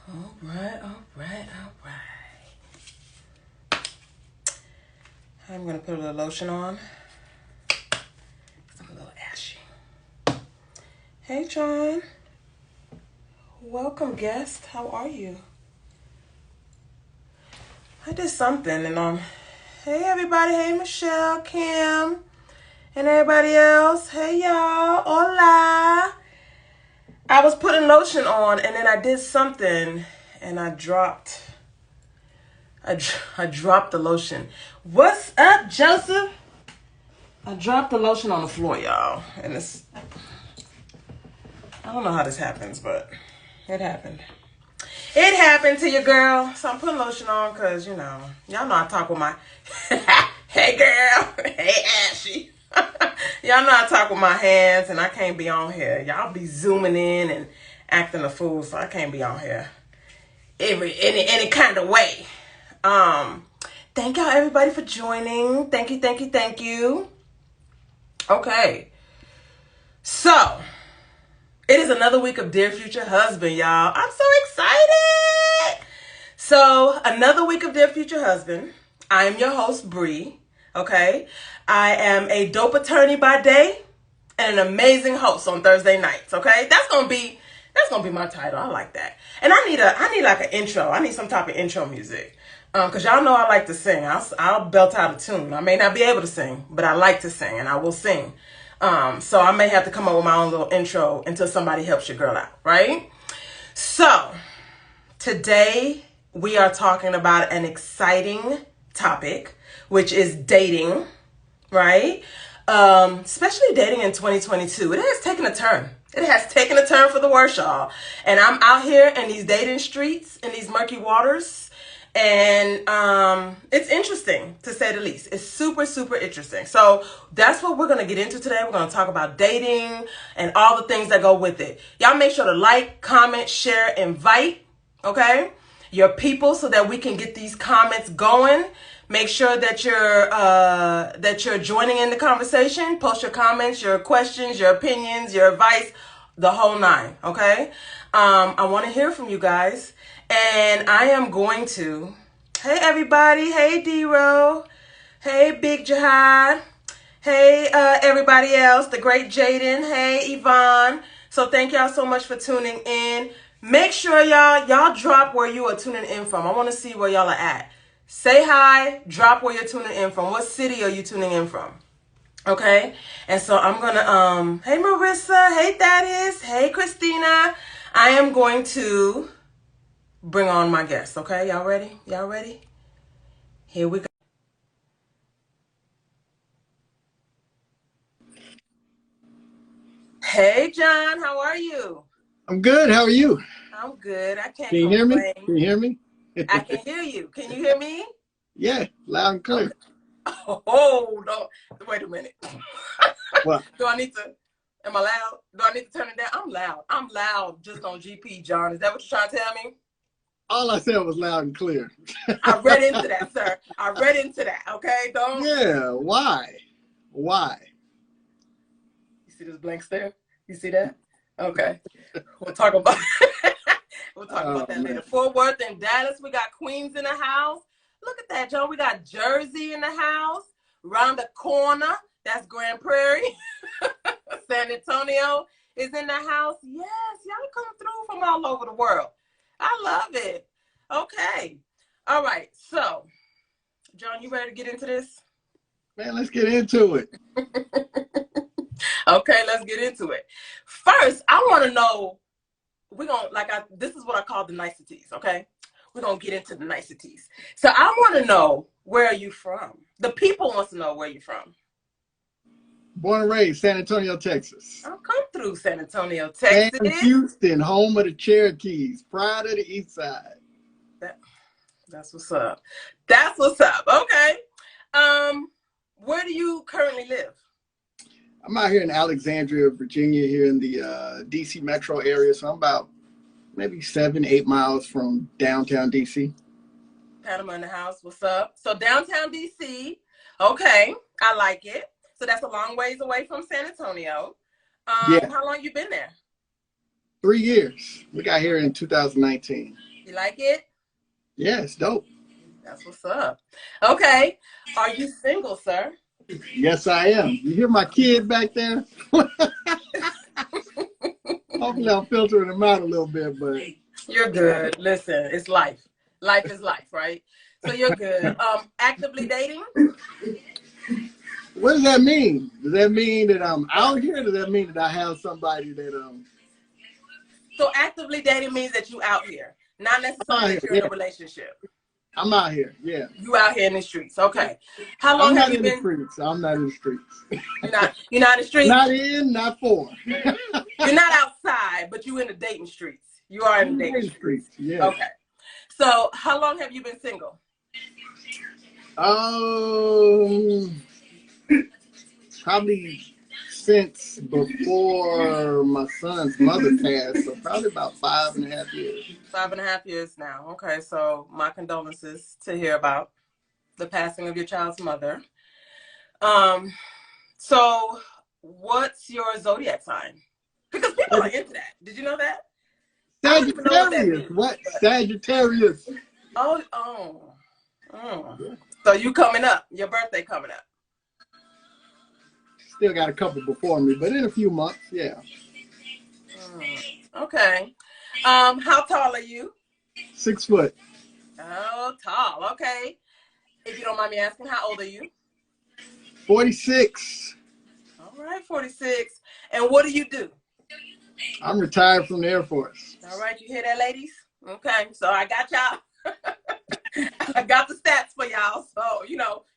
All right. I'm going to put a little lotion on. I'm a little ashy. Hey, John. Welcome, guest. How are you? I did something and hey, everybody. Hey, Michelle, Kim, and everybody else. Hey, y'all. Hola. I was putting lotion on and then I did something and I dropped the lotion. What's up, Joseph? I dropped the lotion on the floor, y'all. And I don't know how this happens, but it happened. It happened to your girl. So I'm putting lotion on because, y'all know I talk with my, hey girl, hey Ashy. Y'all know I talk with my hands and I can't be on here. Y'all be zooming in and acting a fool, so I can't be on here any kind of way. Thank y'all everybody for joining. Thank you. Okay. So, it is another week of Dear Future Husband, y'all. I'm so excited. So, another week of Dear Future Husband. I am your host, Bree. Okay. I am a dope attorney by day and an amazing host on Thursday nights. Okay. That's gonna be my title. I like that. And I need like an intro. I need some type of intro music. Cause y'all know I like to sing. I'll belt out a tune. I may not be able to sing, but I like to sing and I will sing. So I may have to come up with my own little intro until somebody helps your girl out, right? So today we are talking about an exciting topic, which is dating, right? Especially dating in 2022. It has taken a turn. It has taken a turn for the worse, y'all. And I'm out here in these dating streets, in these murky waters. And it's interesting, to say the least. It's super, super interesting. So that's what we're going to get into today. We're going to talk about dating and all the things that go with it. Y'all make sure to like, comment, share, invite, okay, your people so that we can get these comments going. Make sure that you're joining in the conversation. Post your comments, your questions, your opinions, your advice, the whole nine, okay? I want to hear from you guys. And I am going to, hey everybody, hey D-Ro, hey Big Jihad, hey everybody else, the great Jaden, hey Yvonne. So thank y'all so much for tuning in. Make sure y'all drop where you are tuning in from. I want to see where y'all are at. Say hi, drop where you're tuning in from. What city are you tuning in from? Okay? And so I'm going to, hey Marissa, hey Thaddeus, hey Christina. I am going to bring on my guests, okay? Y'all ready? Here we go. Hey, John, how are you? I'm good. How are you? I'm good. I can't Can you hear me? complain. Can you hear me? I can hear you. Can you hear me? Yeah, loud and clear. Okay. Oh, no. Wait a minute. What? Am I loud? Do I need to turn it down? I'm loud just on GP, John. Is that what you're trying to tell me? All I said was loud and clear. I read into that, sir. I read into that, okay? Don't. Yeah, why? You see this blank stare? You see that? Okay. We'll talk about that later. Fort Worth and Dallas, we got Queens in the house. Look at that, Joe. We got Jersey in the house. Round the corner, that's Grand Prairie. San Antonio is in the house. Yes, y'all come through from all over the world. I love it. Okay. All right. So, John, you ready to get into this? Man, let's get into it. Okay, let's get into it. First, I want to know, this is what I call the niceties, okay? We're going to get into the niceties. So I want to know, where are you from? The people wants to know where you're from. Born and raised, San Antonio, Texas. I'll come through San Antonio, Texas. And Houston, home of the Cherokees, pride of the East Side. That's what's up. That's what's up. Okay. Where do you currently live? I'm out here in Alexandria, Virginia, here in the D.C. metro area. So I'm about maybe 7-8 miles from downtown D.C. Panama in the house. What's up? So downtown D.C. Okay. I like it. So that's a long ways away from San Antonio. Yeah. How long you been there? 3 years. We got here in 2019. You like it? Yeah, it's dope. That's what's up. Okay. Are you single, sir? Yes, I am. You hear my kid back there? Hopefully I'm filtering him out a little bit, but you're good. Listen, it's life. Life is life, right? So you're good. Actively dating? what does that mean? Does that mean that I'm out here? Does that mean that I have somebody that So actively dating means that you out here, not necessarily that you're in a relationship. I'm out here, yeah. You out here in the streets, okay. How I'm long have not you in been? the streets. I'm not in the streets. You're not in the streets? Not in, not for. You're not outside, but you in the dating streets. You are in the dating streets. Yeah. Okay. So how long have you been single? Probably since before my son's mother passed, so probably about 5.5 years. 5.5 years now. Okay, so my condolences to hear about the passing of your child's mother. So what's your zodiac sign? Because people are into that. Did you know that? Sagittarius. What? Sagittarius. Oh. So you coming up? Your birthday coming up? Still got a couple before me, but in a few months, yeah. Okay. How tall are you? 6 foot. Oh, tall. Okay. If you don't mind me asking, how old are you? 46. All right, 46. And what do you do? I'm retired from the Air Force. All right, you hear that, ladies? Okay, so I got y'all. I got the stats for y'all, so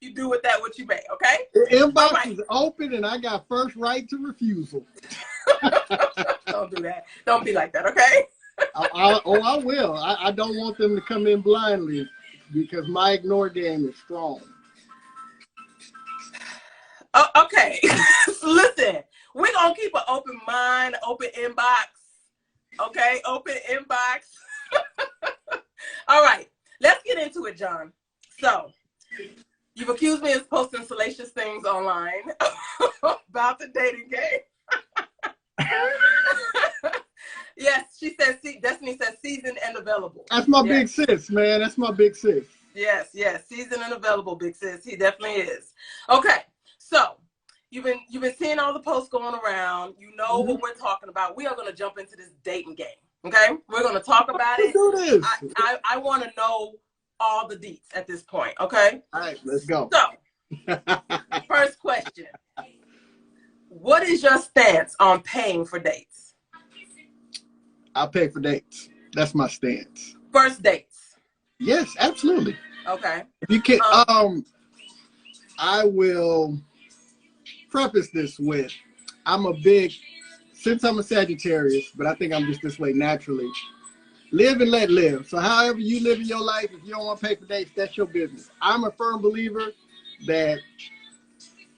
you do with that what you may, okay? The inbox is open, and I got first right to refusal. Don't do that. Don't be like that, okay? I will. I don't want them to come in blindly because my ignore game is strong. Okay. Listen, we're going to keep an open mind, open inbox, okay? Open inbox. All right. Let's get into it, John. So, you've accused me of posting salacious things online about the dating game. Yes, she says, Destiny says seasoned and available. That's my big sis, man. That's my big sis. Yes, seasoned and available, big sis. He definitely is. Okay, so you've been seeing all the posts going around. You know what we're talking about. We are going to jump into this dating game. Okay, we're going to talk about it. Do this. I want to know all the deets at this point. Okay. All right, let's go. So, first question: what is your stance on paying for dates? I'll pay for dates. That's my stance. First dates. Yes, absolutely. Okay. If you can, I will preface this with, since I'm a Sagittarius, but I think I'm just this way naturally, live and let live. So however you live in your life, if you don't want to pay for dates, that's your business. I'm a firm believer that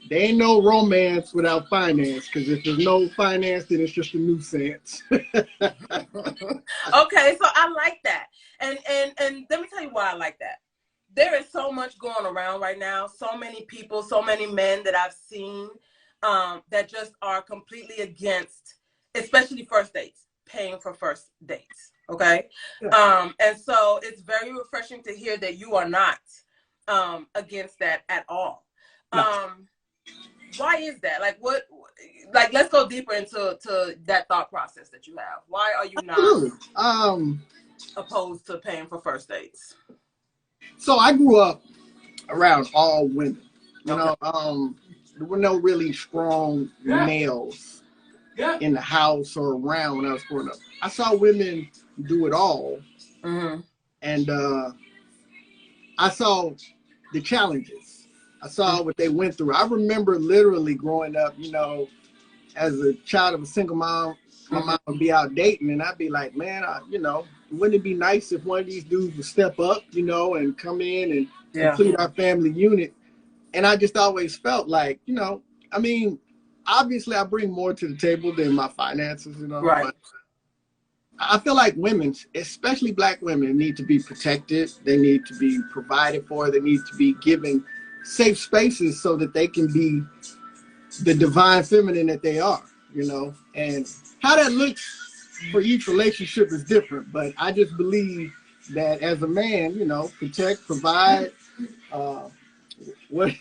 there ain't no romance without finance, because if there's no finance, then it's just a nuisance. Okay, so I like that. And let me tell you why I like that. There is so much going around right now, so many people, so many men that I've seen that just are completely against, especially first dates, paying for first dates, okay? Yeah. And so it's very refreshing to hear that you are not against that at all. No. Why is that? Like, let's go deeper into that thought process that you have. Why are you not opposed to paying for first dates? So I grew up around all women. You know, there were no really strong males in the house or around when I was growing up. I saw women do it all. Mm-hmm. And I saw the challenges. I saw what they went through. I remember literally growing up, as a child of a single mom, my mom would be out dating, and I'd be like, man, wouldn't it be nice if one of these dudes would step up, and come in and complete our family unit? And I just always felt like, obviously I bring more to the table than my finances, Right. But I feel like women, especially Black women, need to be protected. They need to be provided for. They need to be given safe spaces so that they can be the divine feminine that they are, and how that looks for each relationship is different. But I just believe that as a man, you know, protect, provide. What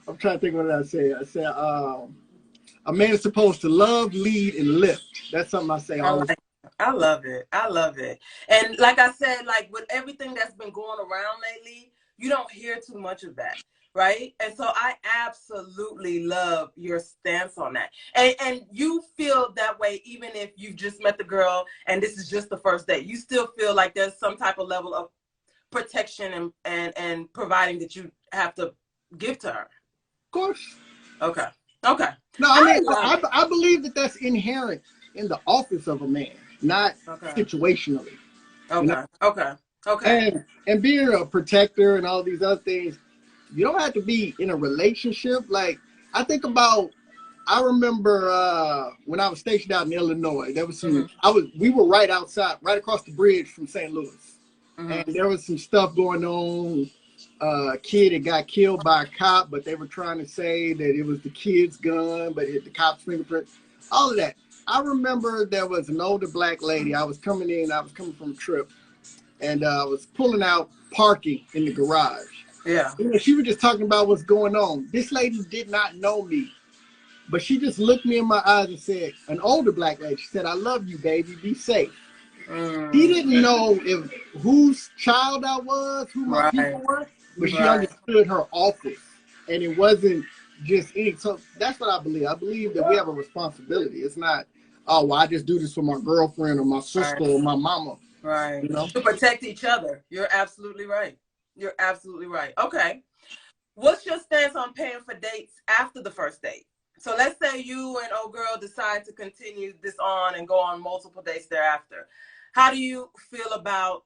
I'm trying to think what I say. I said a man is supposed to love, lead, and lift. That's something I say all the time. I love it. I love it. And like I said, like with everything that's been going around lately, you don't hear too much of that, right? And so I absolutely love your stance on that. And you feel that way even if you've just met the girl and this is just the first date. You still feel like there's some type of level of protection and providing that you have to give to her. Of course. Okay. Okay. No, I mean, I believe that that's inherent in the office of a man, not situationally. Okay. You know? Okay. And being a protector and all these other things, you don't have to be in a relationship. Like, I remember when I was stationed out in Illinois, there was some, we were right outside, right across the bridge from St. Louis. And there was some stuff going on. A kid had got killed by a cop, but they were trying to say that it was the kid's gun, but it hit the cop's fingerprint. All of that. I remember there was an older black lady. I was coming from a trip, and I was pulling out parking in the garage. Yeah. And she was just talking about what's going on. This lady did not know me, but she just looked me in my eyes and said, an older black lady, she said, "I love you, baby. Be safe." He didn't know whose child I was, who my people were, but she understood her office. And it wasn't just any. So that's what I believe. I believe that we have a responsibility. It's not, oh, well, I just do this for my girlfriend or my sister or my mama. Right. You know? To protect each other. You're absolutely right. You're absolutely right. Okay. What's your stance on paying for dates after the first date? So let's say you and old girl decide to continue this on and go on multiple dates thereafter. How do you feel about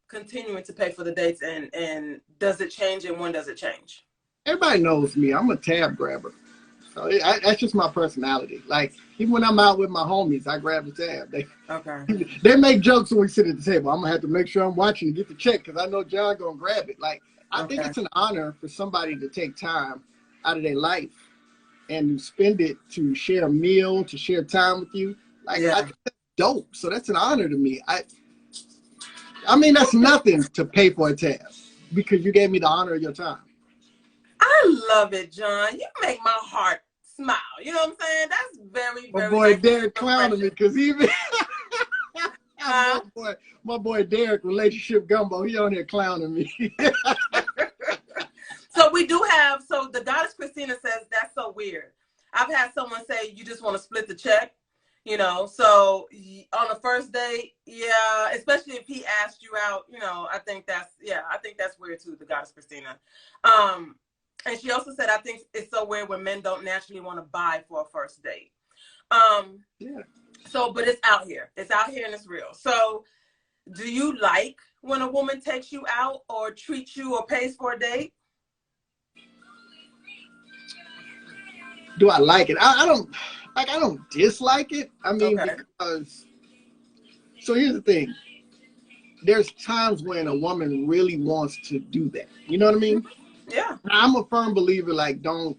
continuing to pay for the dates, and does it change, and when does it change? Everybody knows me. I'm a tab grabber. So that's just my personality. Like, even when I'm out with my homies, I grab the tab. They make jokes when we sit at the table. I'm going to have to make sure I'm watching and get the check because I know John going to grab it. Like, I think it's an honor for somebody to take time out of their life and spend it to share a meal, to share time with you. Like, I think that's dope. So that's an honor to me. I mean, that's nothing to pay for a tab because you gave me the honor of your time. I love it, John. You make my heart smile. You know what I'm saying? That's very, very. My boy Derek clowning me because even my boy Derek, relationship gumbo, he on here clowning me. So we do have. So the goddess Christina says that's so weird. I've had someone say you just want to split the check. You know, so on the first date, yeah, especially if he asked you out, you know, I think that's weird too, the goddess Christina. And she also said, I think it's so weird when men don't naturally want to buy for a first date. So, but it's out here. It's out here and it's real. So do you like when a woman takes you out or treats you or pays for a date? Do I like it? I don't dislike it. I mean, because, so here's the thing. There's times when a woman really wants to do that. You know what I mean? Yeah. I'm a firm believer, like, don't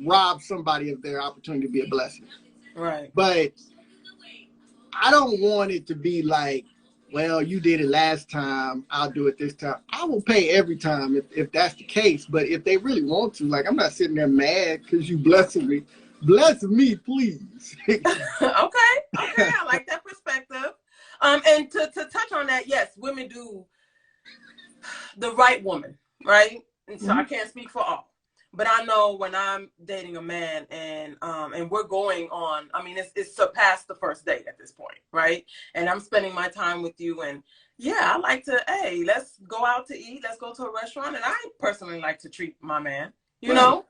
rob somebody of their opportunity to be a blessing. Right. But I don't want it to be like, well, you did it last time, I'll do it this time. I will pay every time if that's the case. But if they really want to, like, I'm not sitting there mad because you blessing me. Bless me, please. Okay. I like that perspective. And to touch on that, yes, women do the right woman, right? And so I can't speak for all. But I know when I'm dating a man and we're going on, I mean, it's surpassed the first date at this point, right? And I'm spending my time with you, and yeah, I like to, hey, let's go out to eat, let's go to a restaurant, and I personally like to treat my man, you know,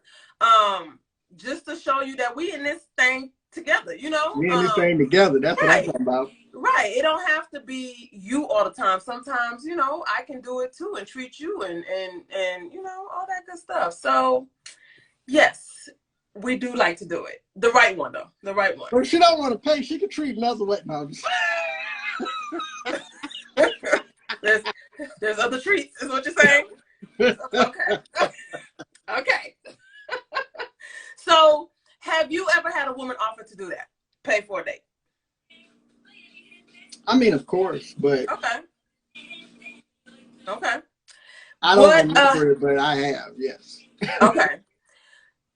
just to show you that we in this thing together, you know? We in this thing together, that's what I'm talking about. Right. It don't have to be you all the time. Sometimes, you know, I can do it too and treat you and you know, all that good stuff. So, yes, we do like to do it. The right one, though. The right one. Well, she don't want to pay. She can treat another way. No, there's other treats, is what you're saying? Okay. Okay. So, have you ever had a woman offer to do that? Pay for a date? I mean, of course, but Okay. Okay. I don't remember it, but I have, yes. Okay.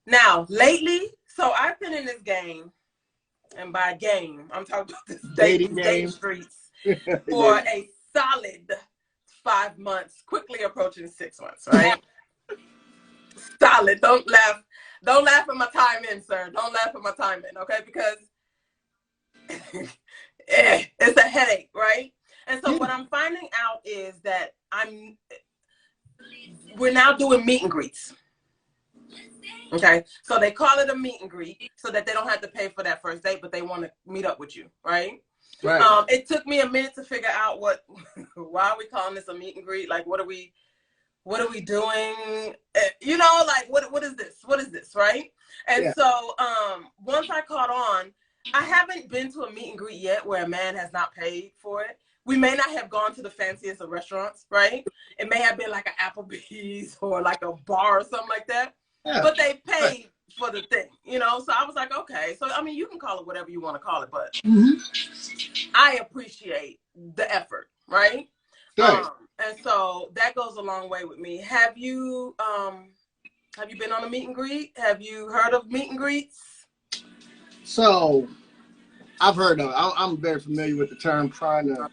Now, lately, so I've been in this game, and by game, I'm talking about this dating streets for a solid 5 months, quickly approaching 6 months, right? Solid. Don't laugh. Don't laugh at my time in, sir. Don't laugh at my time in, okay? Because it's a headache, right? And so what I'm finding out is that we're now doing meet and greets. Okay, so they call it a meet and greet so that they don't have to pay for that first date, but they want to meet up with you, right? Right. It took me a minute to figure out why are we calling this a meet and greet? Like, what are we doing? You know, like what is this? What is this, right? And so once I caught on, I haven't been to a meet and greet yet where a man has not paid for it. We may not have gone to the fanciest of restaurants, right? It may have been like an Applebee's or like a bar or something like that. Yeah. But they paid for the thing, you know? So I was like, okay. So, I mean, you can call it whatever you want to call it, but I appreciate the effort, right? Right. And so that goes a long way with me. Have you been on a meet and greet? Have you heard of meet and greets? So I've heard of it. I'm very familiar with the term, trying to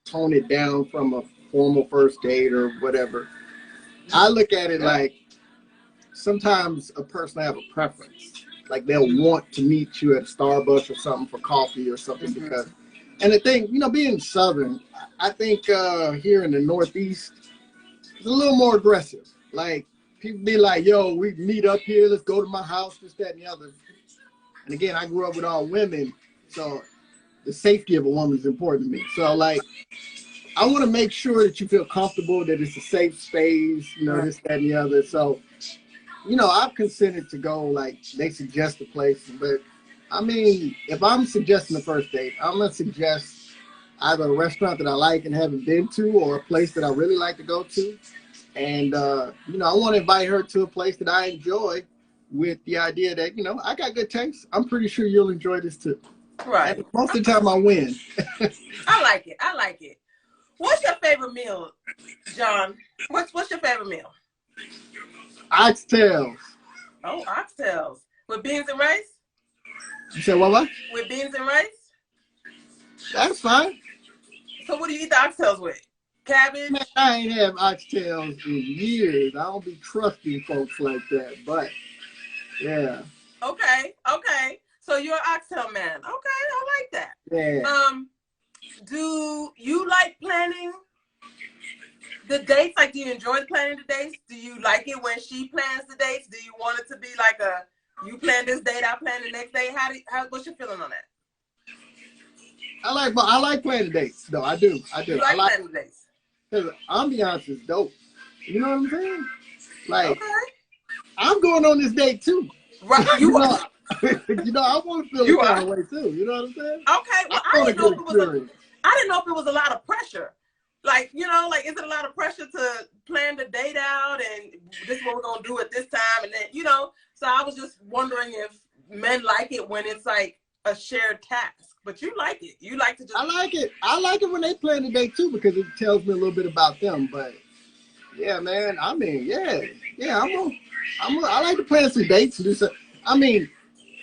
tone it down from a formal first date or whatever. I look at it like sometimes a person will have a preference. Like they'll want to meet you at Starbucks or something for coffee or something because, and the thing, you know, being Southern, I think here in the Northeast, it's a little more aggressive. Like people be like, yo, we meet up here, let's go to my house, this, that, and the other. And again, I grew up with all women, so the safety of a woman is important to me. So like, I want to make sure that you feel comfortable, that it's a safe space, you know, this, that, and the other. So, you know, I've considered to go, like, they suggest a place, but I mean, if I'm suggesting the first date, I'm going to suggest either a restaurant that I like and haven't been to or a place that I really like to go to. And, you know, I want to invite her to a place that I enjoy with the idea that, you know, I got good taste. I'm pretty sure you'll enjoy this too. Right. And most of the time I win. I like it. I like it. What's your favorite meal, John? What's your favorite meal? Oxtails. Oh, oxtails. With beans and rice? You said what? With beans and rice? That's fine. So what do you eat the oxtails with? Cabbage? Man, I ain't had oxtails in years. I don't be trusting folks like that, but yeah. Okay. So you're an oxtail man. Okay, I like that. Yeah. Do you like planning the dates? Like, do you enjoy planning the dates? Do you like it when she plans the dates? Do you want it to be like you plan this date, I plan the next day? What's your feeling on that? I like planning dates, though. I do. You like planning dates? Because ambiance is dope. You know what I'm saying? Like, I'm going on this date too. Right. You know, I want to feel the kind of way too. You know what I'm saying? Okay. Well, I didn't know if it was a lot of pressure. Like, you know, like, is it a lot of pressure to plan the date out and this is what we're going to do at this time? And then, you know, so I was just wondering if men like it when it's like a shared task. But you like it. You like to just... I like it. I like it when they plan the date too because it tells me a little bit about them. But yeah, man, I mean, I like to plan some dates and do some. I mean,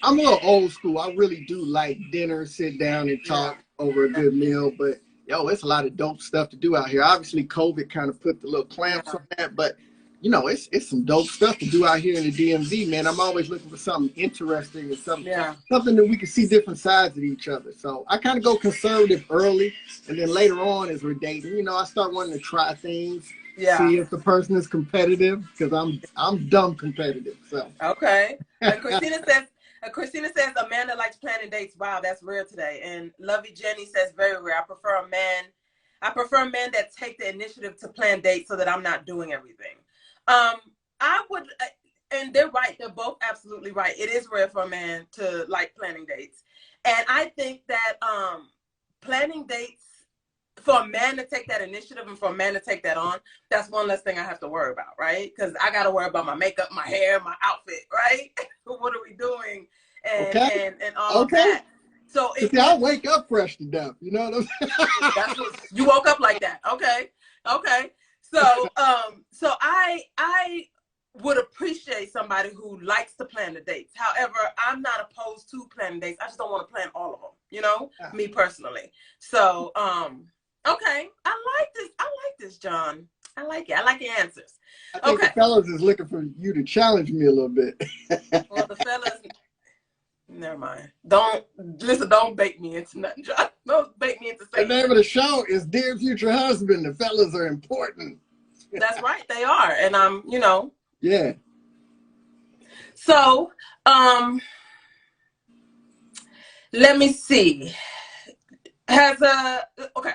I'm a little old school. I really do like dinner, sit down and talk over a good meal. But yo, it's a lot of dope stuff to do out here. Obviously, COVID kind of put the little clamps on that, but you know, it's some dope stuff to do out here in the DMV, man. I'm always looking for something interesting and something that we can see different sides of each other. So I kind of go conservative early, and then later on as we're dating, you know, I start wanting to try things, see if the person is competitive, because I'm dumb competitive. So okay. And Christina says a man that likes planning dates. Wow, that's rare today. And Lovey Jenny says very rare. I prefer men that take the initiative to plan dates so that I'm not doing everything. I would, and they're right. They're both absolutely right. It is rare for a man to like planning dates. And I think that planning dates, for a man to take that initiative and for a man to take that on, that's one less thing I have to worry about, right? Because I got to worry about my makeup, my hair, my outfit, right? What are we doing? And all of that. So See, I wake up fresh to death. You know what I'm saying? That's what, you woke up like that. Okay. Okay. So so I would appreciate somebody who likes to plan the dates. However, I'm not opposed to planning dates. I just don't want to plan all of them, you know, me personally. So okay. I like this, John. I like it. I like your answers. I think the fellas is looking for you to challenge me a little bit. Well, the fellas, never mind. Don't bait me into nothing, John. Don't bait me into saying. The name of the show is Dear Future Husband. The fellas are important. That's right, they are. And I'm, you know. Yeah. So, let me see. Okay.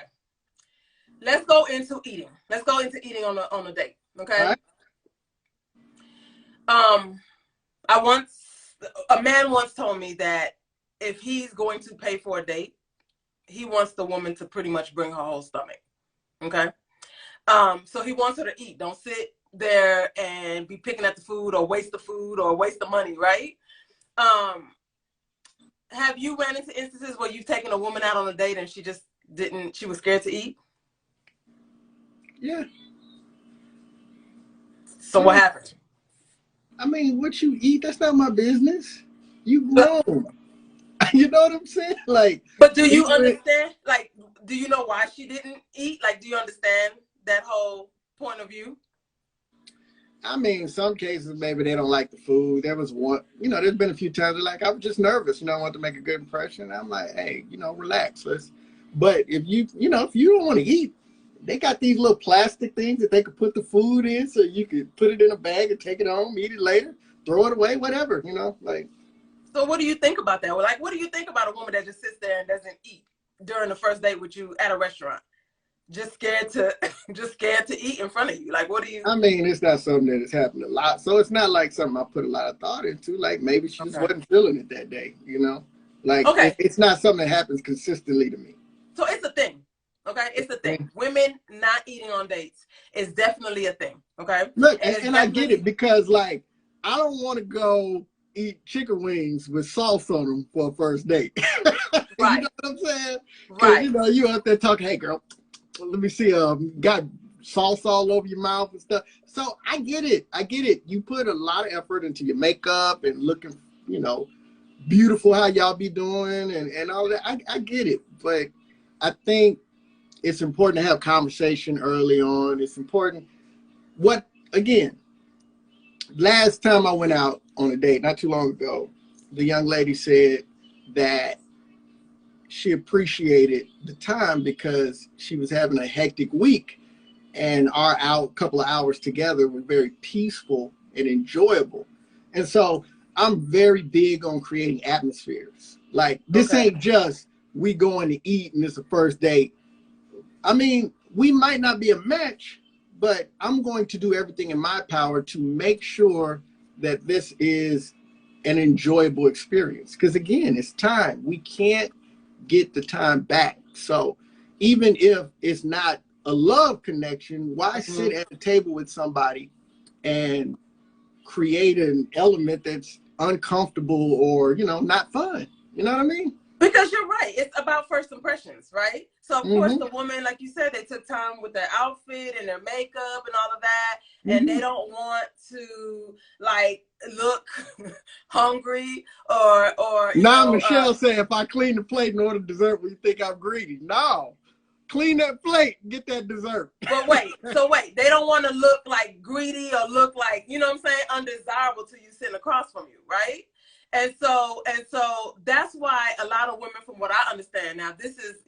Let's go into eating. Let's go into eating on a date. Okay. Right. A man once told me that if he's going to pay for a date, he wants the woman to pretty much bring her whole stomach. Okay. So he wants her to eat. Don't sit there and be picking at the food or waste the money, right? Have you ran into instances where you've taken a woman out on a date and she was scared to eat? Yeah. So what happened? I mean, what you eat, that's not my business. You grown. You know what I'm saying? Like, but do you understand? Like, do you know why she didn't eat? Like, do you understand that whole point of view? I mean, in some cases, maybe they don't like the food. There was one, you know, there's been a few times like, I was just nervous, you know, I want to make a good impression. I'm like, hey, you know, relax. But if you don't want to eat, they got these little plastic things that they could put the food in, so you could put it in a bag and take it home, eat it later, throw it away, whatever, you know, like. So what do you think about that? Like, what do you think about a woman that just sits there and doesn't eat during the first date with you at a restaurant? Just scared to eat in front of you. Like, what do you? I mean, it's not something that has happened a lot, so it's not like something I put a lot of thought into. Like, maybe she just wasn't feeling it that day, you know. Like, it's not something that happens consistently to me. So it's a thing, okay? It's a thing. Women not eating on dates is definitely a thing, okay? Look, and I get it, because like, I don't want to go eat chicken wings with sauce on them for a first date. Right. You know what I'm saying? Right. You know, you out there talking, hey girl, let me see, got sauce all over your mouth and stuff. So I get it. You put a lot of effort into your makeup and looking, you know, beautiful, how y'all be doing and all that. I get it. But I think it's important to have conversation early on. It's important. Again, last time I went out on a date, not too long ago, the young lady said that she appreciated the time because she was having a hectic week, and our couple of hours together were very peaceful and enjoyable. And so I'm very big on creating atmospheres. Like, this ain't just we going to eat and it's a first date. I mean, we might not be a match, but I'm going to do everything in my power to make sure that this is an enjoyable experience. Because again, it's time. We can't get the time back. So even if it's not a love connection, why sit at the table with somebody and create an element that's uncomfortable or, you know, not fun? You know what I mean? Because you're right. It's about first impressions, right? So, of course, the woman, like you said, they took time with their outfit and their makeup and all of that. And they don't want to, like, look hungry or now Michelle said, if I clean the plate and order dessert, will you think I'm greedy? No. Clean that plate, get that dessert. But wait, they don't want to look like greedy or look like, you know what I'm saying, undesirable to you sitting across from you, right? And so that's why a lot of women, from what I understand now, this is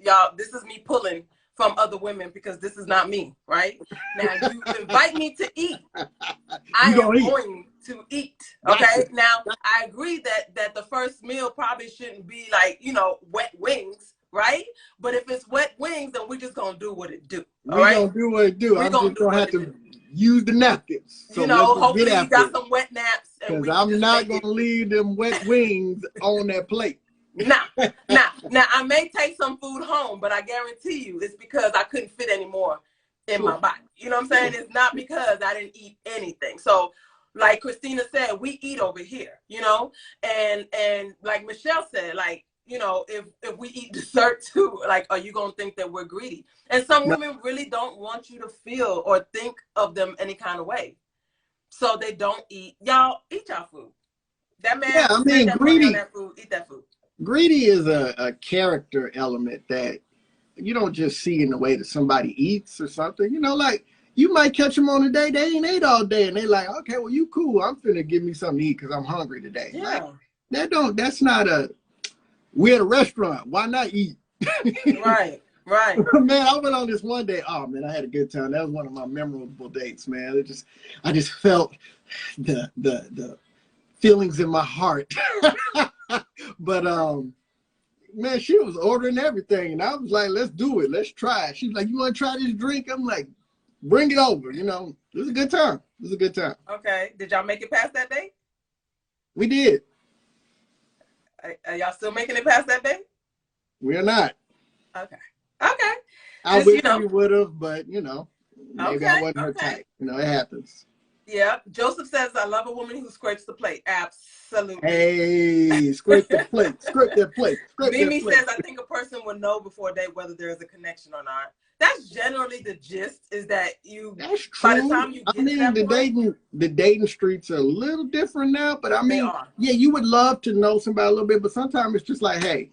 me pulling from other women because this is not me, right? Now you invite me to eat, I am going to eat. Okay. Now I agree that the first meal probably shouldn't be like, you know, wet wings, right? But if it's wet wings, then we're just gonna do what it do. We're gonna do what it do. I'm just gonna have to use the napkins. So, you know, hopefully you got some wet naps. Because I'm not gonna leave them wet wings on that plate. Now, I may take some food home, but I guarantee you it's because I couldn't fit any more in my body. You know what I'm saying? It's not because I didn't eat anything. So, like Christina said, we eat over here, you know? And like Michelle said, like, you know, if we eat dessert too, like, are you gonna think that we're greedy? And some women really don't want you to feel or think of them any kind of way, so they don't eat. Y'all eat y'all food. That man, yeah, I mean, spend that money on that food. Eat that food. greedy is a character element that you don't just see in the way that somebody eats or something. You know, like you might catch them on a day they ain't ate all day, and they like, okay, well, you cool. I'm finna give me something to eat because I'm hungry today. Yeah. Like that's not a. We're at a restaurant. Why not eat? Right. Right. Man, I went on this one day. Oh man, I had a good time. That was one of my memorable dates, man. I just felt the feelings in my heart. But man, she was ordering everything, and I was like, let's do it. Let's try it. She's like, you want to try this drink? I'm like, bring it over. You know, it was a good time. It was a good time. Okay. Did y'all make it past that day? We did. Are y'all still making it past that day? We're not. Okay. Okay. I wish we would have, but you know, maybe I wasn't her type. You know, it happens. Yeah. Joseph says, I love a woman who scrapes the plate. Absolutely. Hey, scrape the plate. Scrape that plate. Mimi says, I think a person will know before a date whether there is a connection or not. That's generally the gist, is that you, that's true. by the time you get to that point, the dating streets are a little different now, but I mean, yeah, you would love to know somebody a little bit, but sometimes it's just like, hey,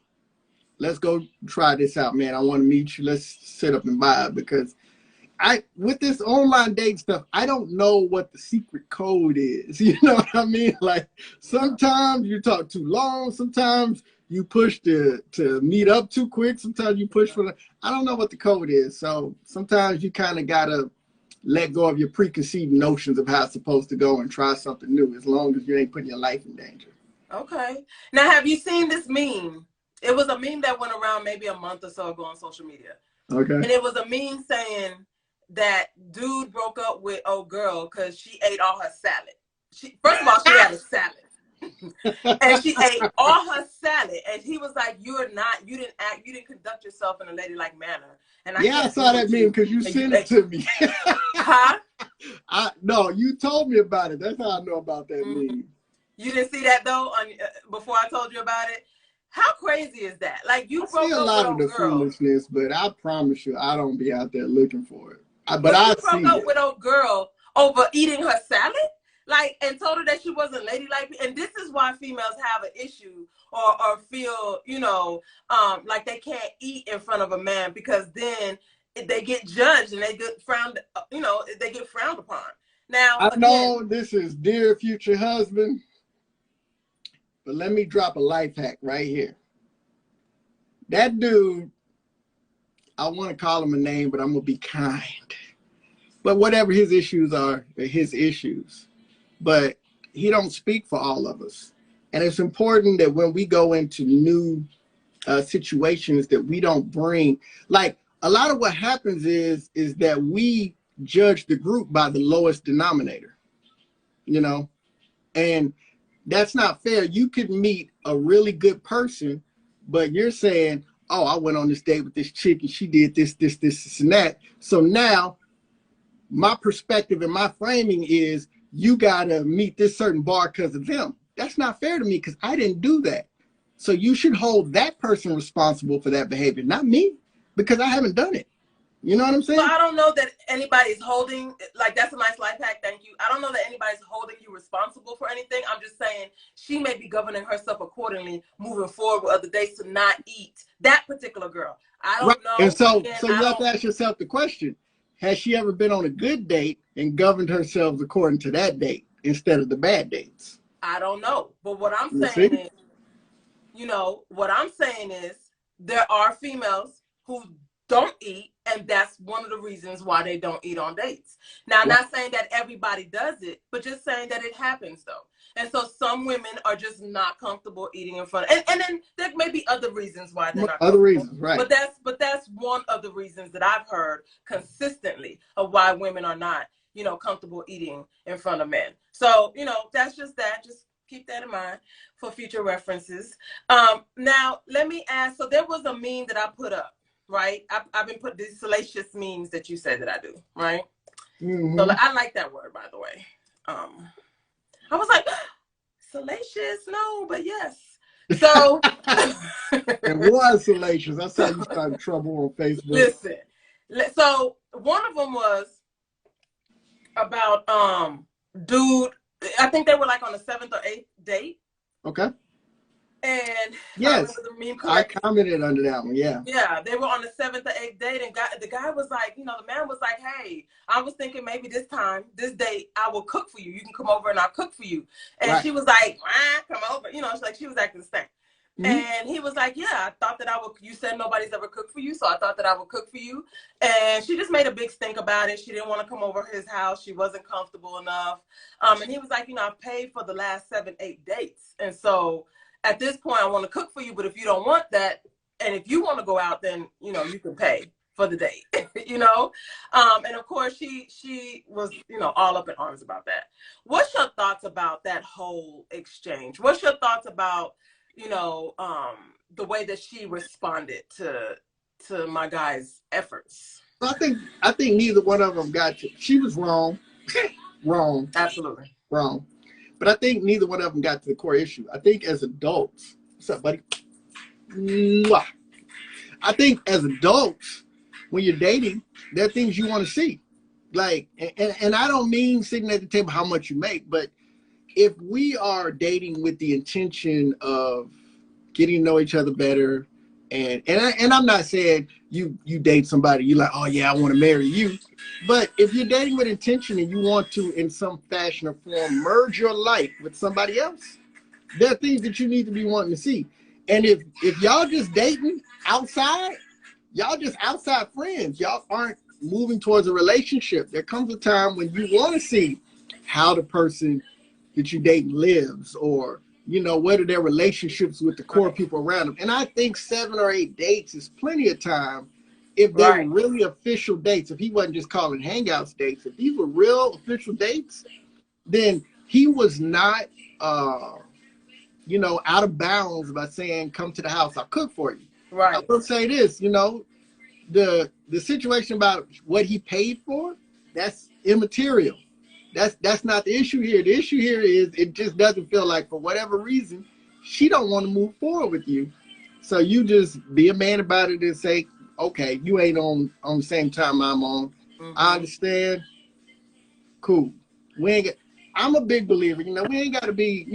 let's go try this out, man. I want to meet you. Let's sit up and vibe, because with this online dating stuff, I don't know what the secret code is. You know what I mean? Like sometimes you talk too long, sometimes you push to meet up too quick, sometimes you push I don't know what the code is. So sometimes you kind of gotta let go of your preconceived notions of how it's supposed to go and try something new, as long as you ain't putting your life in danger. Okay. Now, have you seen this meme? It was a meme that went around maybe a month or so ago on social media. Okay. And it was a meme saying that dude broke up with old girl because she ate all her salad. First of all, she had a salad. And she ate all her salad, and he was like, you didn't conduct yourself in a ladylike manner. And I saw that meme because you sent it to me. Huh? No, you told me about it. That's how I know about that meme. You didn't see that though before I told you about it? How crazy is that? Like, you broke see a up lot with of the girl. Foolishness, but I promise you, I don't be out there looking for it. But I broke up with old girl over eating her salad, like, and told her that she wasn't ladylike. And this is why females have an issue or feel, you know, like they can't eat in front of a man, because then they get judged and they get frowned, you know, they get frowned upon. Now, I know this is dear future husband, but let me drop a life hack right here. That dude, I want to call him a name, but I'm going to be kind. But whatever his issues are, they're his issues. But he don't speak for all of us. And it's important that when we go into new situations that we don't bring, like a lot of what happens is that we judge the group by the lowest denominator, you know, and that's not fair. You could meet a really good person, but you're saying, oh, I went on this date with this chick and she did this, and that. So now my perspective and my framing is you got to meet this certain bar because of them. That's not fair to me because I didn't do that. So you should hold that person responsible for that behavior, not me, because I haven't done it. You know what I'm saying? So I don't know that anybody's holding, like, that's a nice life hack, thank you. I don't know that anybody's holding you responsible for anything. I'm just saying she may be governing herself accordingly moving forward with other dates to not eat that particular girl. I don't know. And so you have to ask yourself the question, has she ever been on a good date and governed herself according to that date instead of the bad dates? I don't know. But what I'm saying is, you know, what I'm saying is there are females who don't eat, and that's one of the reasons why they don't eat on dates. Now, I'm not saying that everybody does it, but just saying that it happens though. And so some women are just not comfortable eating in front of, and then there may be other reasons why they're not other reasons, right? But that's one of the reasons that I've heard consistently of why women are not, you know, comfortable eating in front of men. So, you know, that's just that. Just keep that in mind for future references. Now, let me ask, so there was a meme that I put up, right? I've been putting these salacious memes that you said that I do, right? Mm-hmm. So I like that word, by the way. I was like, salacious, no, but yes. So It was salacious. That's how you started trouble on Facebook. Listen, so one of them was about dude. I think they were like on the 7th or 8th date. Okay. And yes, I commented under that one. Yeah. Yeah, they were on the 7th or 8th date, and the guy was like, the man was like, hey, I was thinking maybe this date, I will cook for you. You can come over and I'll cook for you. And she was like, come over. It's like she was acting the same. And he was like, yeah, I thought that you said nobody's ever cooked for you, so I thought that I would cook for you. And she just made a big stink about it. She didn't want to come over his house. She wasn't comfortable enough. And he was like, I've paid for the last 7, 8 dates. And so at this point, I want to cook for you, but if you don't want that, and if you want to go out, then, you can pay for the date, And of course, she was, all up in arms about that. What's your thoughts about that whole exchange? What's your thoughts about, the way that she responded to my guy's efforts? I think neither one of them got to. She was wrong. Wrong. Absolutely. Wrong. But I think neither one of them got to the core issue. I think as adults, what's up, buddy? Mwah. I think as adults, when you're dating, there are things you want to see. Like, and I don't mean sitting at the table how much you make, but if we are dating with the intention of getting to know each other better, and I'm not saying you date somebody, you're like, oh yeah, I want to marry you. But if you're dating with intention and you want to, in some fashion or form, merge your life with somebody else, there are things that you need to be wanting to see. And if y'all just dating outside, y'all just outside friends, y'all aren't moving towards a relationship, there comes a time when you want to see how the person that you date lives, or what are their relationships with the core people around them. And I think 7 or 8 dates is plenty of time if they were really official dates. If he wasn't just calling hangouts dates, if these were real official dates, then he was not out of bounds by saying, come to the house, I'll cook for you. Right. I will say this, the situation about what he paid for, that's immaterial. That's not the issue here. The issue here is it just doesn't feel like, for whatever reason, she don't want to move forward with you. So you just be a man about it and say, okay, you ain't on the same time I'm on. I understand. Cool. I'm a big believer, we ain't got to be,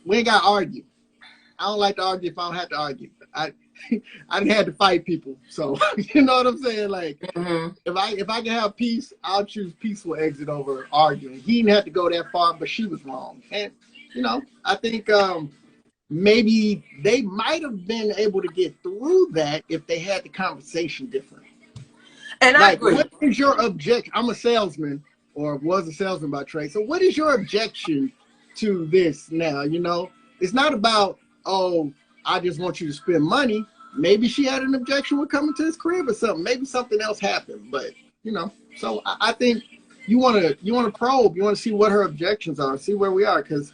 we ain't got to argue. I don't like to argue if I don't have to argue. I didn't have to fight people, so you know what I'm saying. Like, if I can have peace, I'll choose peaceful exit over arguing. He didn't have to go that far, but she was wrong, and I think maybe they might have been able to get through that if they had the conversation different. And I agree. What is your objection? I'm a salesman, or was a salesman by trade. So what is your objection to this now? It's not about, oh, I just want you to spend money. Maybe she had an objection with coming to his crib or something. Maybe something else happened. But, so I think you want to probe. You want to see what her objections are, see where we are. Because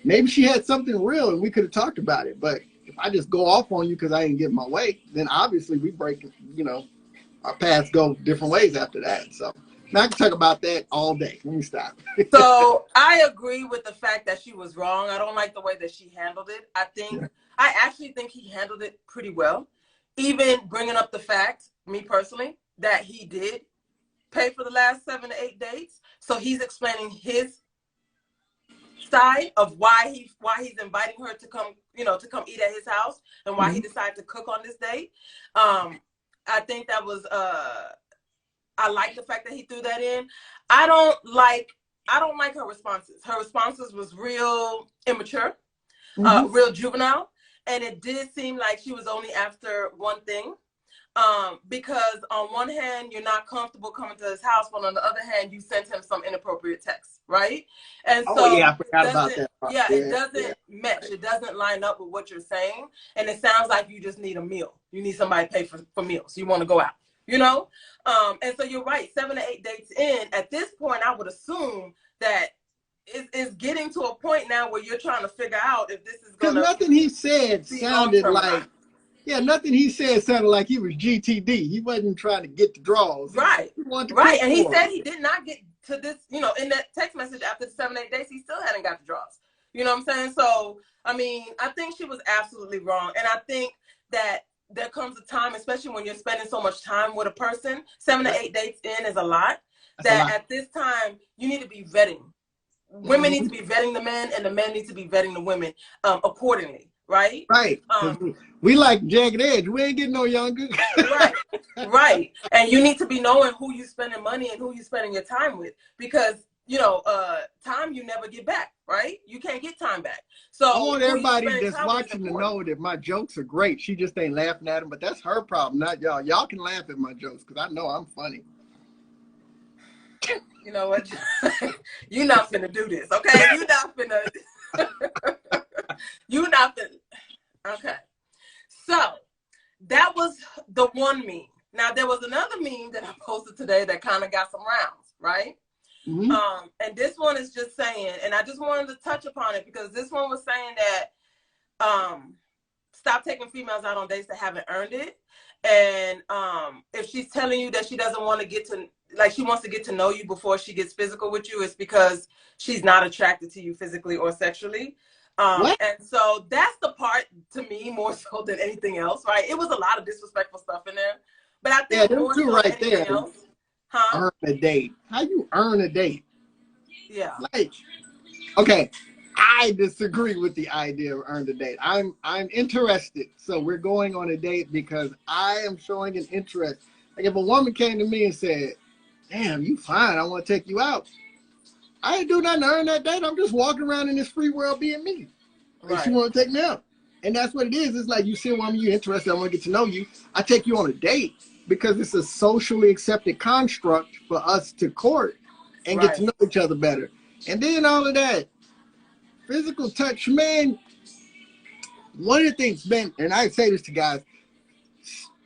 maybe she had something real and we could have talked about it. But if I just go off on you because I ain't getting my way, then obviously we break, our paths go different ways after that. So now I can talk about that all day. Let me stop. So I agree with the fact that she was wrong. I don't like the way that she handled it. I actually think he handled it pretty well. Even bringing up the fact, me personally, that he did pay for the last 7 to 8 dates. So he's explaining his side of why he's inviting her to come, to come eat at his house, and why he decided to cook on this date. I think that was I like the fact that he threw that in. I don't like her responses. Her responses was real immature, real juvenile. And it did seem like she was only after one thing, because on one hand, you're not comfortable coming to his house, but on the other hand, you sent him some inappropriate texts, right? And so I forgot about that. Yeah, it doesn't match. It doesn't line up with what you're saying. And it sounds like you just need a meal. You need somebody to pay for meals. You want to go out, And so you're right, 7 to 8 dates in, at this point, I would assume that it's getting to a point now where you're trying to figure out if this is going to... Nothing he said sounded like... Yeah, nothing he said sounded like he was GTD. He wasn't trying to get the draws. Right. Right. And he said he did not get to this, in that text message after the 7 8 days, he still hadn't got the draws. You know what I'm saying? So, I mean, I think she was absolutely wrong. And I think that there comes a time, especially when you're spending so much time with a person, 7 to 8 dates in is a lot, that at this time, you need to be vetting. Women need to be vetting the men, and the men need to be vetting the women accordingly, right? Right. We like jagged edge. We ain't getting no younger. Right. Right. And you need to be knowing who you spending money and who you spending your time with, because you know, time you never get back, right? You can't get time back. So I want everybody that's watching to know that my jokes are great. She just ain't laughing at them, but that's her problem, not y'all. Y'all can laugh at my jokes because I know I'm funny. You know what? You're not finna do this, okay? You're not finna. You're not finna. Okay. So that was the one meme. Now there was another meme that I posted today that kind of got some rounds, right? Mm-hmm. And this one is just saying, and I just wanted to touch upon it because this one was saying that stop taking females out on dates that haven't earned it. And if she's telling you that she doesn't want to get to, like, she wants to get to know you before she gets physical with you, it's because she's not attracted to you physically or sexually. And so that's the part to me more so than anything else, right? It was a lot of disrespectful stuff in there, but I think more so than anything else. Earn a date. How you earn a date? Yeah. Like, okay, I disagree with the idea of earn a date. I'm interested, so we're going on a date because I am showing an interest. Like if a woman came to me and said, "Damn, you fine. I want to take you out." I ain't do nothing to earn that date. I'm just walking around in this free world being me. Right. And she want to take me out. And that's what it is. It's like you see a woman, you're interested, I want to get to know you. I take you on a date because it's a socially accepted construct for us to court and get to know each other better. And then all of that physical touch, man, one of the things, man, and I say this to guys,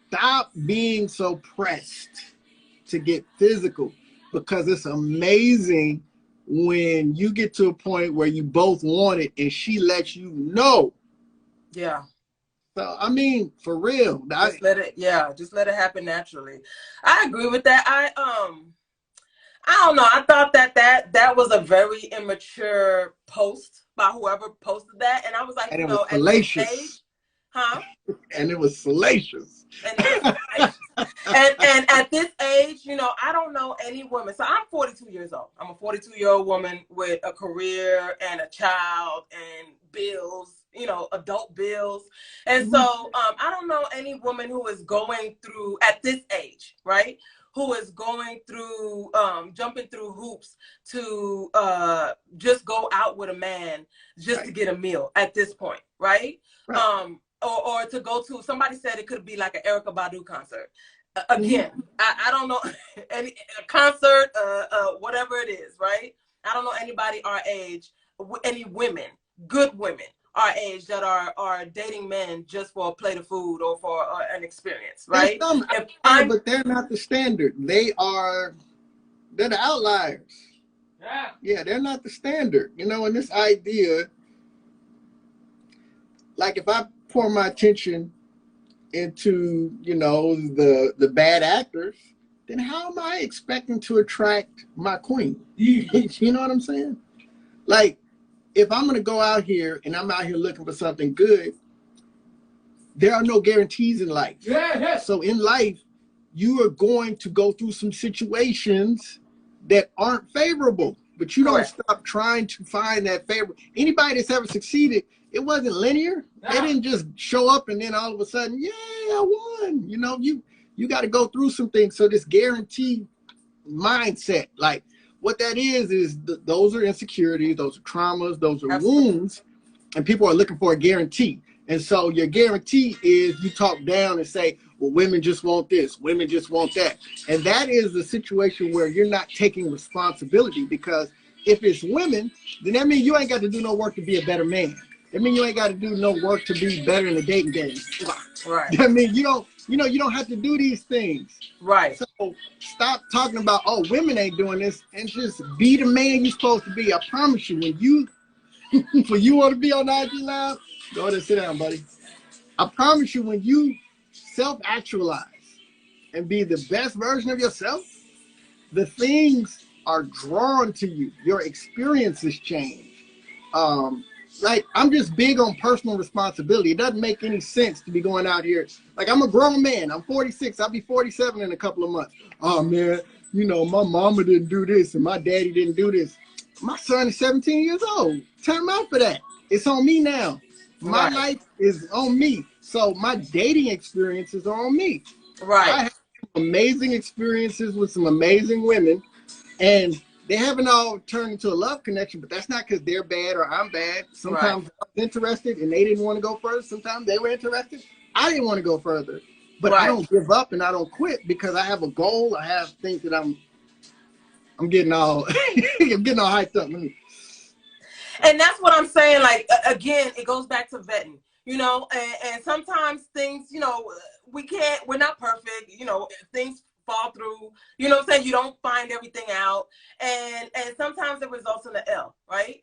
stop being so pressed to get physical because it's amazing when you get to a point where you both want it and she lets you know. Yeah. So, I mean, for real. Just let it happen naturally. I agree with that. I don't know. I thought that was a very immature post by whoever posted that. And I was like, and you know, at this age, and it was salacious. And at this age, you know, I don't know any woman. So I'm 42 years old. I'm a 42-year-old woman with a career and a child and bills, you know, adult bills. And so I don't know any woman who is going through at this age, right? Who is going through, jumping through hoops to just go out with a man just to get a meal at this point, right? Or to go to, somebody said it could be like an Erykah Badu concert. Again, I don't know, a concert, whatever it is, right? I don't know anybody our age, any women, good women our age that are dating men just for a plate of food or for an experience, right? But they're not the standard. They're the outliers. Yeah, they're not the standard. You know, and this idea, like if I pour my attention into, you know, the bad actors, then how am I expecting to attract my queen? You know what I'm saying? Like, if I'm going to go out here and I'm out here looking for something good, there are no guarantees in life. So in life, you are going to go through some situations that aren't favorable, but you don't stop trying to find that favorable. Anybody that's ever succeeded, it wasn't linear. They didn't just show up and then all of a sudden, yeah, I won. You know, you got to go through some things. So this guaranteed mindset, like what that is those are insecurities, those are traumas, those are wounds, and people are looking for a guarantee. And so your guarantee is you talk down and say, well, women just want this, women just want that. And that is a situation where you're not taking responsibility, because if it's women, then that means you ain't got to do no work to be a better man. That means you ain't got to do no work to be better in the dating game. Right. That means you don't have to do these things. Right. So stop talking about, oh, women ain't doing this, and just be the man you're supposed to be. I promise you, when you want to be on IG Live, go ahead and sit down, buddy. I promise you, when you self-actualize and be the best version of yourself, the things are drawn to you. Your experiences change. like, I'm just big on personal responsibility. It doesn't make any sense to be going out here. Like, I'm a grown man. I'm 46. I'll be 47 in a couple of months. Oh, man, you know, my mama didn't do this and my daddy didn't do this. My son is 17 years old. Turn him out for that. It's on me now. My life is on me. So my dating experiences are on me. Right. I have amazing experiences with some amazing women, and they haven't all turned into a love connection, but that's not because they're bad or I'm bad. Sometimes I was interested and they didn't want to go further. Sometimes they were interested. I didn't want to go further. But I don't give up and I don't quit because I have a goal. I have things that I'm getting all I'm getting all hyped up. And that's what I'm saying. Like, again, it goes back to vetting, you know, and sometimes things, you know, we're not perfect, you know, things fall through, you know what I'm saying? You don't find everything out. And sometimes it results in an L, right?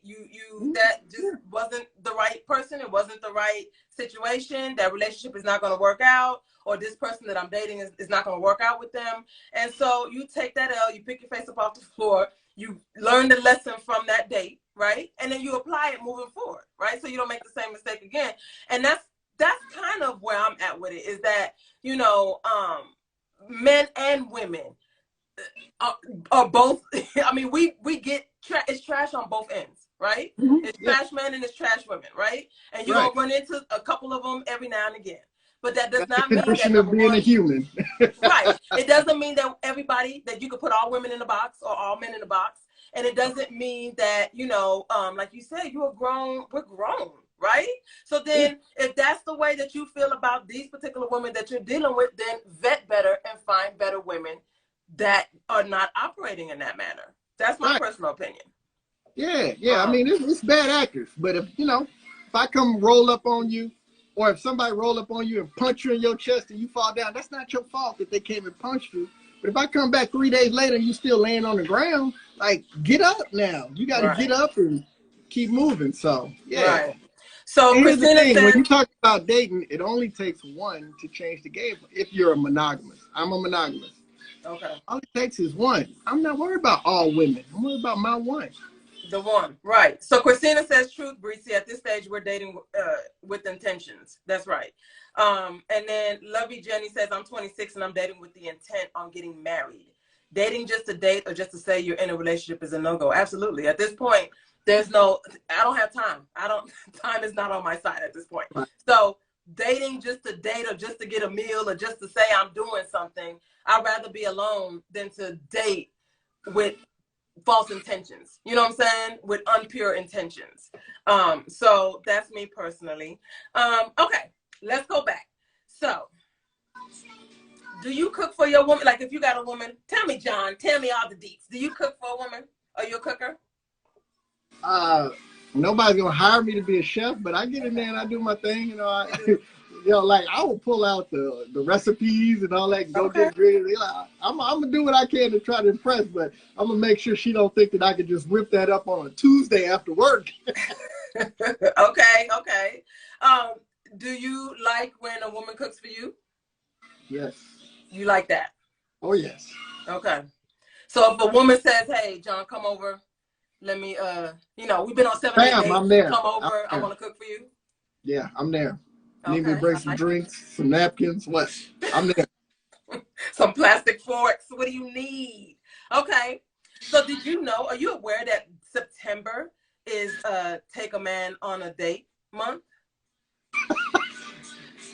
That just wasn't the right person. It wasn't the right situation. That relationship is not going to work out, or this person that I'm dating is not going to work out with them. And so you take that L, you pick your face up off the floor, you learn the lesson from that date, right? And then you apply it moving forward, right? So you don't make the same mistake again. And that's kind of where I'm at with it, is that, you know, men and women are both, I mean, we get, it's trash on both ends, right? It's trash men and it's trash women, right? And you're going to run into a couple of them every now and again. But that does not mean that of being a human. Right. It doesn't mean that that you could put all women in a box or all men in a box. And it doesn't mean that, you know, like you said, we're grown, right? So then if that's the way that you feel about these particular women that you're dealing with, then vet better and find better women that are not operating in that manner. That's my personal opinion. Yeah. I mean, it's bad actors. But if, you know, if I come roll up on you, or if somebody roll up on you and punch you in your chest and you fall down, that's not your fault that they came and punched you. But if I come back 3 days later and you still laying on the ground, like, get up now. You got to get up and keep moving. So, yeah. Right. So, Christina says, when you talk about dating, it only takes one to change the game. If you're a monogamous, I'm a monogamous. Okay. All it takes is one. I'm not worried about all women. I'm worried about my one. The one, right. So Christina says, truth, Brici, at this stage, we're dating with intentions. That's right. And then Lovey Jenny says, I'm 26 and I'm dating with the intent on getting married. Dating just to date or just to say you're in a relationship is a no-go. Absolutely. At this point, I don't have time. Time is not on my side at this point. Right. So dating just to date or just to get a meal or just to say I'm doing something, I'd rather be alone than to date with false intentions, you know what I'm saying, with unpure intentions. So that's me personally. Okay, let's go back. So do you cook for your woman? Like, if you got a woman, tell me, John, tell me all the deets. Do you cook for a woman? Are you a cooker? Nobody's gonna hire me to be a chef, but I get in there and I do my thing. You know, like, I will pull out the recipes and all that. Go get ingredients. Like, I'm gonna do what I can to try to impress, but I'm gonna make sure she don't think that I could just whip that up on a Tuesday after work. Okay. Do you like when a woman cooks for you? Yes. You like that? Oh yes. Okay. So if a woman says, "Hey, John, come over. Let me, you know, we've been on 7 days. I'm there. Come over. I want to cook for you." Yeah, I'm there. Okay. Need me to bring some drinks, some napkins, what? I'm there. Some plastic forks. What do you need? Okay. So did you know, are you aware that September is Take a Man on a Date month?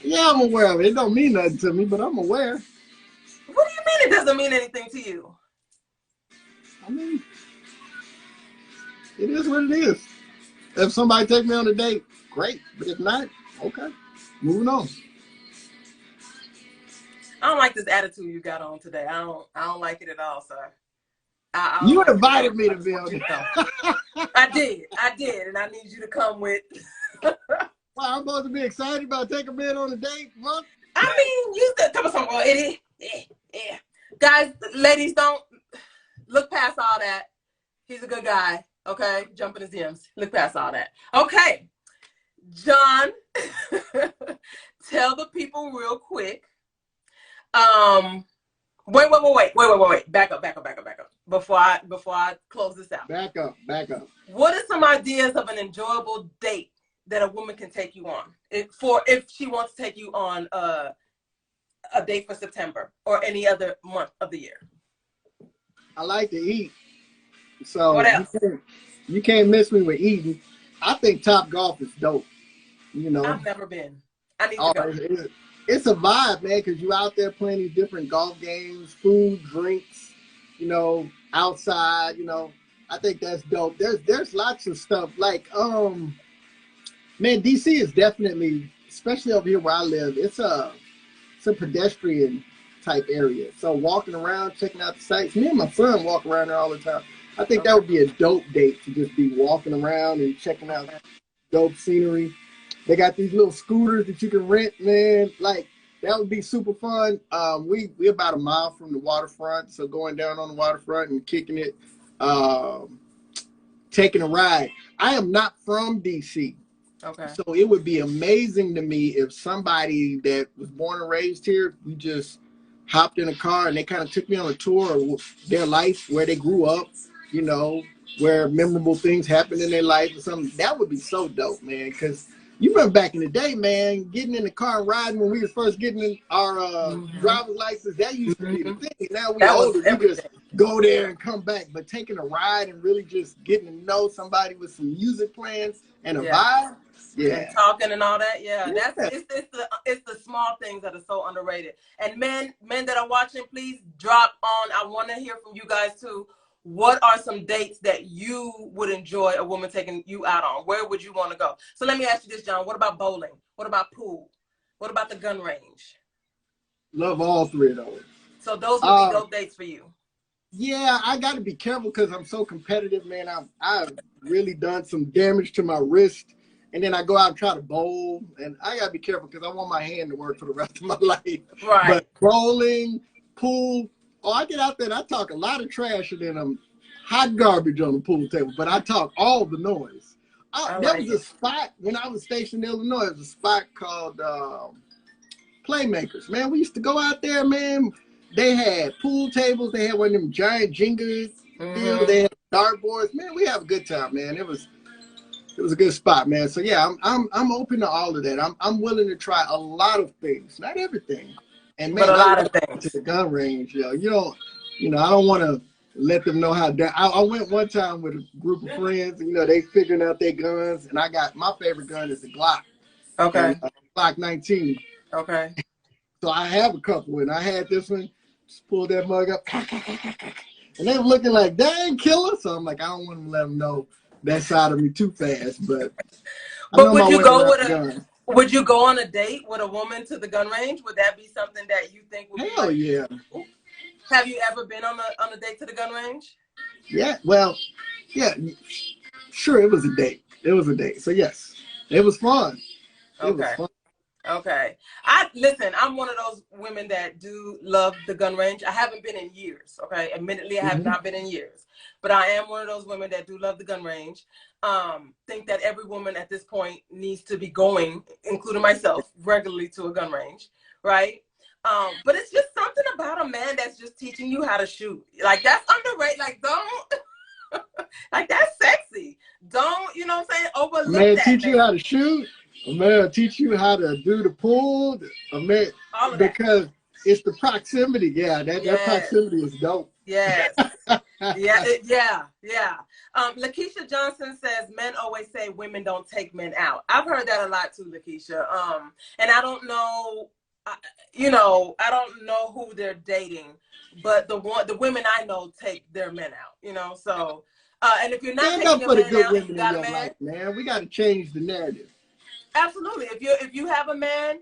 Yeah, I'm aware of it. It don't mean nothing to me, but I'm aware. What do you mean it doesn't mean anything to you? I mean, it is what it is. If somebody take me on a date, great. But if not, okay. Moving on. I don't like this attitude you got on today. I don't like it at all, sir. You invited me to be on the show. I did, and I need you to come with. Well, I'm supposed to be excited about taking a man on a date, month. I mean, you said, come on, somewhere, idiot. Yeah. Guys, ladies, don't look past all that. He's a good guy. Okay, jump in his DMs. Look past all that. Okay, John, tell the people real quick. Wait. Back up. before I close this out. Back up. What are some ideas of an enjoyable date that a woman can take you on if she wants to take you on a date for September or any other month of the year? I like to eat, so what else? You can't miss me with eating. I think Topgolf is dope. You know, I've never been. I need to go. It's a vibe, man, because you out there playing these different golf games, food, drinks, you know, outside. You know, I think that's dope. There's lots of stuff like man, DC is definitely, especially over here where I live, it's a pedestrian type area. So walking around, checking out the sights. Me and my son walk around there all the time. I think that would be a dope date to just be walking around and checking out dope scenery. They got these little scooters that you can rent, man. Like, that would be super fun. We about a mile from the waterfront, so going down on the waterfront and kicking it, taking a ride. I am not from DC. Okay. So it would be amazing to me if somebody that was born and raised here, we just hopped in a car and they kind of took me on a tour of their life, where they grew up, you know, where memorable things happened in their life or something. That would be so dope, man, because you remember back in the day, man, getting in the car and riding when we was first getting in our driver's license, that used to be the thing. Now we older, we just go there and come back. But taking a ride and really just getting to know somebody with some music plans and a vibe, and talking and all that, it's the small things that are so underrated. And men that are watching, please drop on. I want to hear from you guys too. What are some dates that you would enjoy a woman taking you out on? Where would you want to go? So let me ask you this, John. What about bowling? What about pool? What about the gun range? Love all three of those. So those would be dope dates for you. Yeah, I got to be careful because I'm so competitive, man. I've really done some damage to my wrist. And then I go out and try to bowl. And I got to be careful because I want my hand to work for the rest of my life. Right. But bowling, pool, I get out there and I talk a lot of trash and then I'm hot garbage on the pool table, but I talk all the noise. There was a spot when I was stationed in Illinois. There was a spot called Playmakers. Man, we used to go out there, man. They had pool tables. They had one of them giant Jengas. They had dartboards. Man, we have a good time, man. It was a good spot, man. So yeah, I'm open to all of that. I'm willing to try a lot of things, not everything. And man, but a lot of things. To the gun range, yo. I don't want to let them know how. I went one time with a group of friends, and they figuring out their guns, and I got my favorite gun is the Glock. Okay. And, Glock 19. Okay. So I have a couple, and I had this one. Just pulled that mug up, and they were looking like, "Dang, killer!" So I'm like, I don't want to let them know that side of me too fast, but. But would you go on a date with a woman to the gun range? Would that be something that you think would Hell be yeah. Have you ever been on a date to the gun range? Yeah, well, yeah, sure, it was a date. It was a date. So yes, it was fun. It was fun. Okay. Listen, I'm one of those women that do love the gun range. I haven't been in years, okay? Admittedly, I have not been in years. But I am one of those women that do love the gun range. Think that every woman at this point needs to be going, including myself, regularly to a gun range, right? But it's just something about a man that's just teaching you how to shoot. Like, that's underrated. Like, don't, like, that's sexy. Don't, you know what I'm saying, overlook man, that. Teach you how to shoot. A man teach you how to do the pull. A man, because it's the proximity. Yeah, that proximity is dope. Yes. Yeah. Lakeisha Johnson says men always say women don't take men out. I've heard that a lot too, Lakeisha. And I don't know, I don't know who they're dating, but the women I know take their men out. So and if you're not taking your men out, you got a man. Life, man, we got to change the narrative. Absolutely. If you have a man,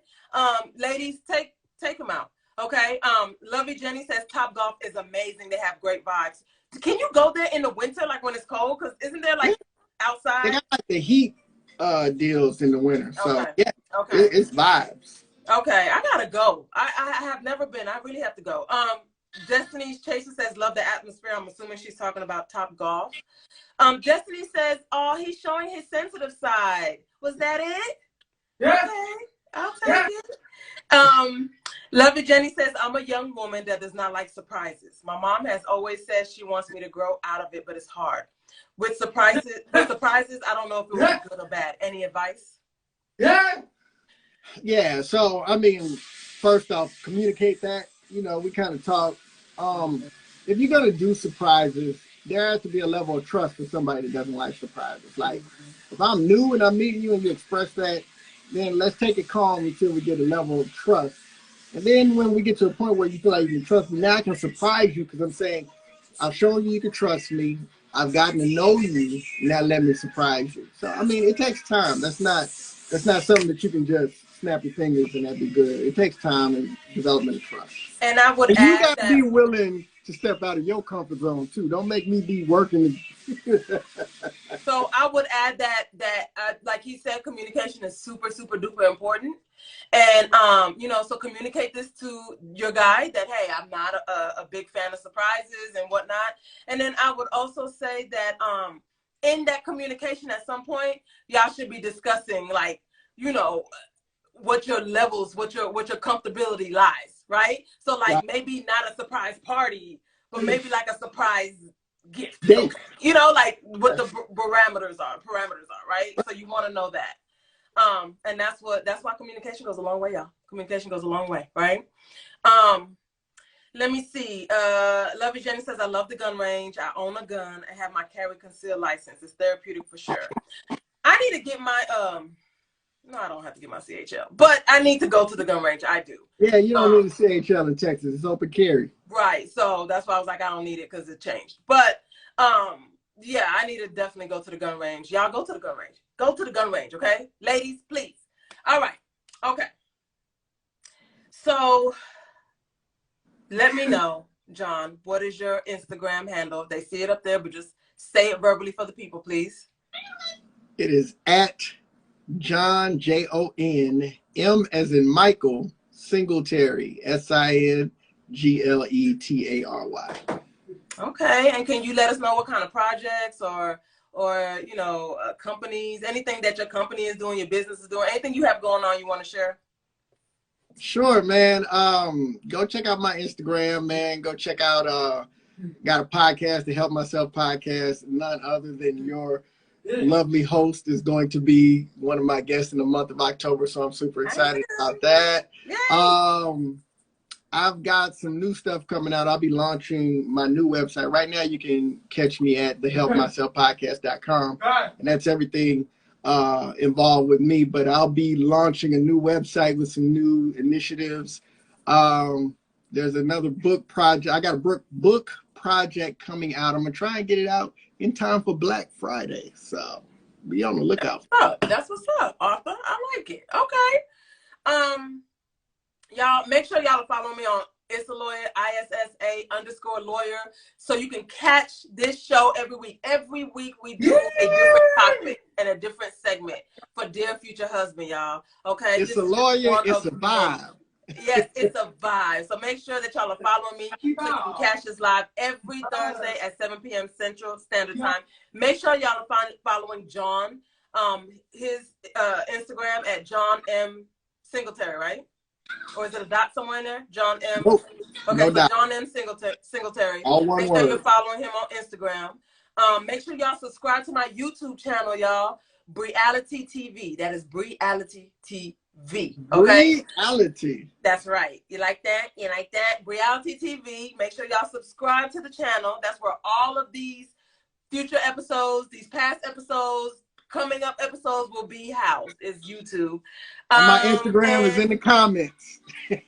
ladies, take him out. Okay. Lovey Jenny says Topgolf is amazing. They have great vibes. Can you go there in the winter, like when it's cold? Because isn't there like outside? They got like the heat deals in the winter. So yeah, it's vibes. Okay, I gotta go. I have never been. I really have to go. Destiny's Chaser says love the atmosphere. I'm assuming she's talking about Topgolf. Destiny says, oh, he's showing his sensitive side. Was that it? Yeah. Okay, I'll take it. Lovey Jenny says, I'm a young woman that does not like surprises. My mom has always said she wants me to grow out of it, but it's hard. With surprises, I don't know if it will be good or bad. Any advice? Yeah, so I mean, first off, communicate that. You know, we kind of talk. If you're gonna do surprises, there has to be a level of trust for somebody that doesn't like surprises. Like, if I'm new and I'm meeting you and you express that, then let's take it calm until we get a level of trust. And then when we get to a point where you feel like you can trust me, now I can surprise you because I'm saying, I've shown you can trust me. I've gotten to know you. Now let me surprise you. So I mean, it takes time. That's not something that you can just snap your fingers and that'd be good. It takes time and development of trust. And I would and add you got to that be willing to step out of your comfort zone too. Don't make me be working. So I would add that like he said, communication is super, super duper important. And, you know, so communicate this to your guy that, hey, I'm not a big fan of surprises and whatnot. And then I would also say that in that communication at some point, y'all should be discussing, like, you know, what your levels, what your comfortability lies, right? So like maybe not a surprise party, but maybe like a surprise gift. You know, like what the parameters are, right? So you want to know that. And that's why communication goes a long way, y'all. Communication goes a long way, right? Let me see. Lovey Jenny says, I love the gun range. I own a gun and have my carry concealed license. It's therapeutic for sure. I need to get my no, I don't have to get my CHL, but I need to go to the gun range. I do. Yeah, you don't need a CHL in Texas. It's open carry. Right. So that's why I was like, I don't need it because it changed. But yeah, I need to definitely go to the gun range. Y'all go to the gun range. Go to the gun range, okay? Ladies, please. All right. Okay. So let me know, John, what is your Instagram handle? They see it up there, but just say it verbally for the people, please. It is at John, Jon, M as in Michael, Singletary, Singletary. Okay, and can you let us know what kind of projects or you know, companies, anything that your company is doing, your business is doing, anything you have going on you want to share? Sure, man. Go check out my Instagram, man. Go check out got a podcast, the Help Myself podcast. None other than your lovely host is going to be one of my guests in the month of October, so I'm super excited about that. Yay. I've got some new stuff coming out. I'll be launching my new website. Right now, you can catch me at thehelpmyselfpodcast.com, and that's everything involved with me. But I'll be launching a new website with some new initiatives. There's another book project. I got a book project coming out. I'm going to try and get it out in time for Black Friday. So be on the lookout. That's what's up, Arthur. I like it. Okay. Y'all make sure y'all follow me on It's a Lawyer, ISSA_lawyer, so you can catch this show every week. Every week we do a different topic and a different segment for Dear Future Husband, y'all. Okay. It's a lawyer, it's a vibe. Yes, it's a vibe. So make sure that y'all are following me so you can catch this live every Thursday at 7 p.m. Central Standard Time. Make sure y'all are following John, his Instagram at John M. Singletary, right? Or is it a dot somewhere in there? John M. Nope. Okay, No so dot. John M. Singletary. All one Make sure word. you're following him on Instagram. Make sure y'all subscribe to my YouTube channel, y'all. Brialitytv. That is Brialitytv. Okay. Briality. That's right. You like that? You like that? Brialitytv. Make sure y'all subscribe to the channel. That's where all of these future episodes, these past episodes, coming up episodes will be housed. Is YouTube. My Instagram is in the comments.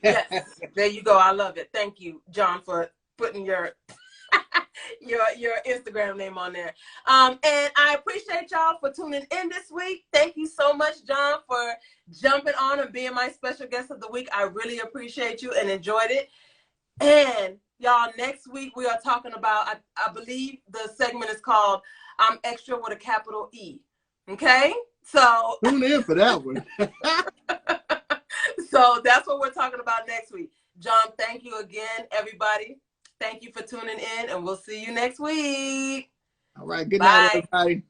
Yes, there you go. I love it. Thank you, John, for putting your your Instagram name on there. And I appreciate y'all for tuning in this week. Thank you so much, John, for jumping on and being my special guest of the week. I really appreciate you and enjoyed it. And y'all, next week we are talking about, I believe the segment is called I'm Extra with a capital E. Okay? So tune in for that one. So that's what we're talking about next week. John, thank you again, everybody. Thank you for tuning in, and we'll see you next week. All right. Good night, everybody.